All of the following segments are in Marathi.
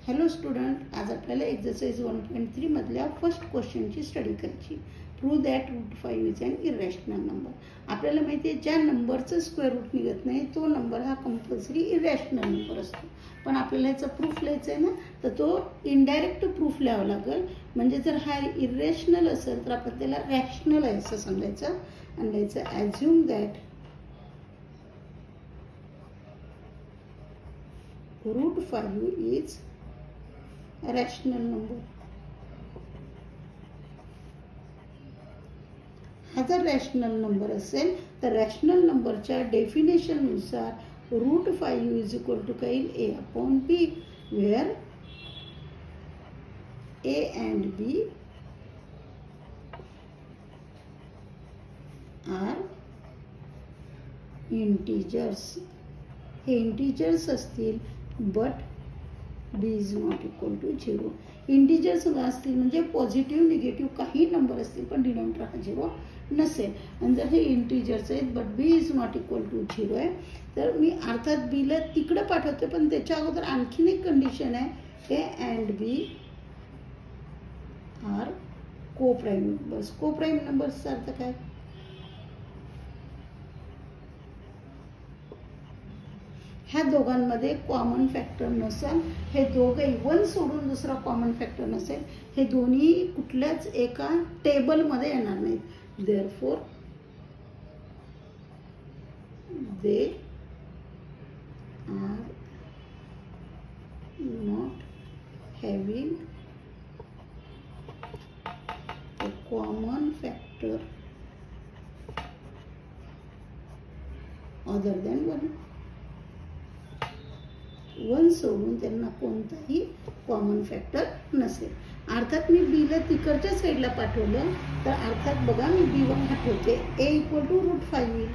हॅलो स्टुडंट, आज आपल्याला एक्सरसाइज 1.3 मधल्या फर्स्ट क्वेश्चनची स्टडी करायची. Prove that root 5 is an irrational number. आपल्याला माहिती आहे ज्या नंबरचं स्क्वेअर रूट निघत नाही तो नंबर हा कंपल्सरी इरॅशनल नंबर असतो. पण आपल्याला याचा प्रूफ लिहायचा आहे ना, तर तो इनडायरेक्ट प्रूफ लिहावा लागेल. म्हणजे जर हा इरॅशनल असेल तर आपण त्याला रॅशनल आहे असं समजायचं आणि लिहायचं assume that root 5 is a rational number. हा जर रॅशनल नंबर असेल तर रॅशनल नंबरच्या डेफिनेशन नुसार रूट 5 इज इक्वल टू काय a upon b, where a and b are integers. हे इंटीजर्स असतील but b is not equal to 0. Integers असतील म्हणजे पॉझिटिव्ह निगेटिव्ह काही नंबर असतील पण डिनॉमिनेटर हा 0 नसेल. आणि जर हे इंटीजर्स आहेत but b is not equal to 0 आहे तर मी अर्थात b ला तिकडे पाठवते. पण त्याच्या अगोदर आणखीन एक कंडिशन आहे, a अँड b आर को प्राईम नंबर्स. को प्राईम नंबर्सचा अर्थ काय? ह्या दोघांमध्ये कॉमन फॅक्टर नसेल. हे दोघंही वन सोडून दुसरा कॉमन फॅक्टर नसेल. हे दोन्ही कुठल्याच एका टेबलमध्ये येणार नाहीत. Therefore they are not having a common factor other than 1. One सोडून त्यांना कोणताही कॉमन फॅक्टर नसेल. अर्थात मी b ला तिकडच्या साईडला पाठवलं तर अर्थात बघा मी b1 हटवते, a इक्वल टू रूट 5 येईल.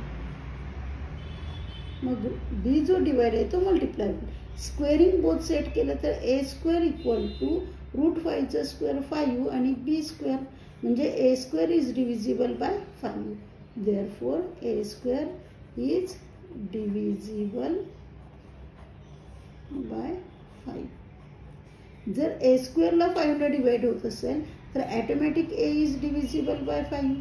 मग b जो डिवाइड आहे तो मल्टिप्लाय होईल. स्क्वेअरिंग बोथ सेट केलं तर a square equal to root 5 चा स्क्वेअर 5 आणि b स्क्वेअर म्हणजे a square is divisible by 5. Therefore a square is divisible by 5. जर a स्क्वेअर ला 5 ने डिवाइड होत असेल तर automatic a is divisible by 5.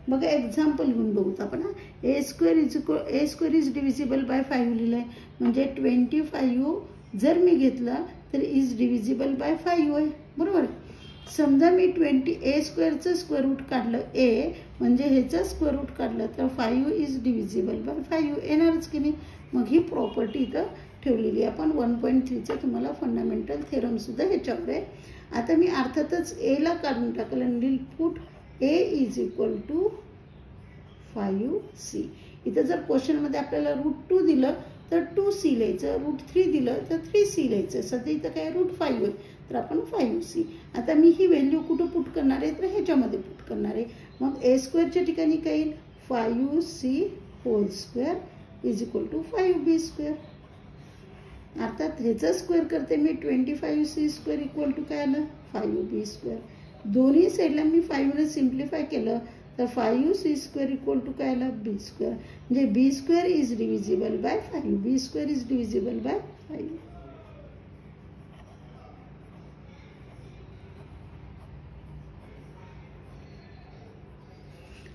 बघा एक्झाम्पल घेऊन बघूत आपण. a square is divisible by 5 लिहिलंय म्हणजे 25 जर मी घेतला तर इज डिव्हिजिबल बाय 5 आहे, बरोबर. समजा मी a स्क्वेअरचं स्क्वेअर रूट काढलं a म्हणजे ह्याचं स्क्वेअर रूट काढलं तर 5 इज डिव्हिजिबल बाय 5 येणारच की नाही. मग ही प्रॉपर्टी इथं ठेवलेली आपण 1.3चं तुम्हाला फंडामेंटल थेरम सुद्धा ह्याच्यावर आहे. आता मी अर्थातच a ला काढून टाकलं आणि put a is equal to 5c. इथं जर क्वेश्चनमध्ये आपल्याला रूट 2 दिलं तर 2c लिहायचं, रूट 3 दिलं तर 3c लिहायचं. सध्या इथं काय रूट 5 आहे तर आपण 5c. आता मी ही व्हॅल्यू कुठं पुट करणार आहे तर ह्याच्यामध्ये पुट करणार आहे. मग a स्क्वेअरच्या ठिकाणी काय येईल 5c whole square is equal to 5b square. अर्थात ह्याचा स्क्वेअर करते मी 25c स्क्वेअर इक्वल टू काय आलं 5b स्क्वेअर. दोन्ही साईडला मी 5 ने सिम्प्लिफाय केलं तर 5c स्क्वेअर इक्वल टू काय आलं b स्क्वेअर. म्हणजे b square is divisible by 5. b square is divisible by 5.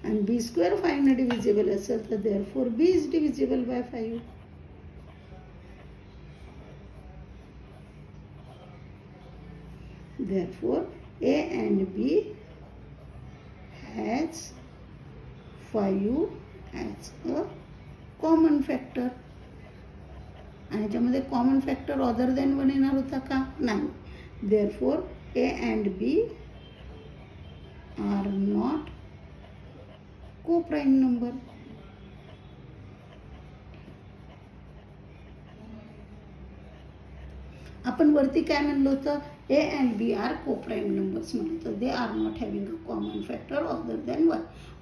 आणि b स्क्वेअर 5 ने डिव्हिजिबल असेल तर therefore b is divisible by 5. Therefore, a and b has 5 as a common factor. आणि याच्यामध्ये कॉमन फॅक्टर अदर दॅन 1 येणार होता का? नाही. Therefore, a and b are not co-prime number. आपण वरती काय म्हणलं होतं a and b आर को प्राईम नंबर्स म्हणतो. They are not having a common factor other than 1.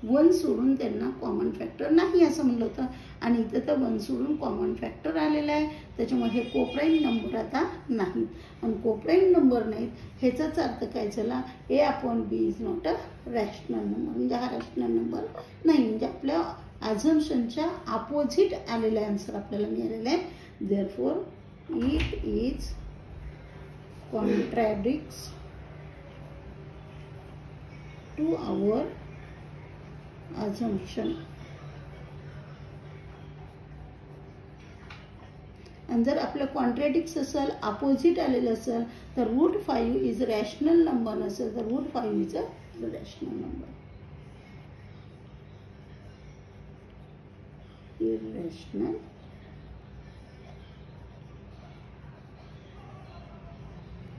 1 सोडून त्यांना कॉमन फॅक्टर नाही असं म्हणलं होतं. आणि इथं तर 1 सोडून कॉमन फॅक्टर आलेला आहे त्याच्यामुळे हे को प्राईम नंबर आता नाहीत. आणि को प्राईम नंबर नाहीत ह्याचाच अर्थ काय झाला a upon b is not a rational number. म्हणजे हा रॅशनल नंबर नाही. म्हणजे आपल्या ॲझम्पशनच्या अपोजिट आलेला आन्सर आपल्याला मिळालेला आहे. Therefore it is contradicts to our assumption. आणि जर आपलं कॉन्ट्रॅडिक्ट्स असेल, अपोजिट आलेलं असेल, तर √5 इज रॅशनल नंबर नसेल तर √5 is a rational number. irrational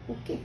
okay.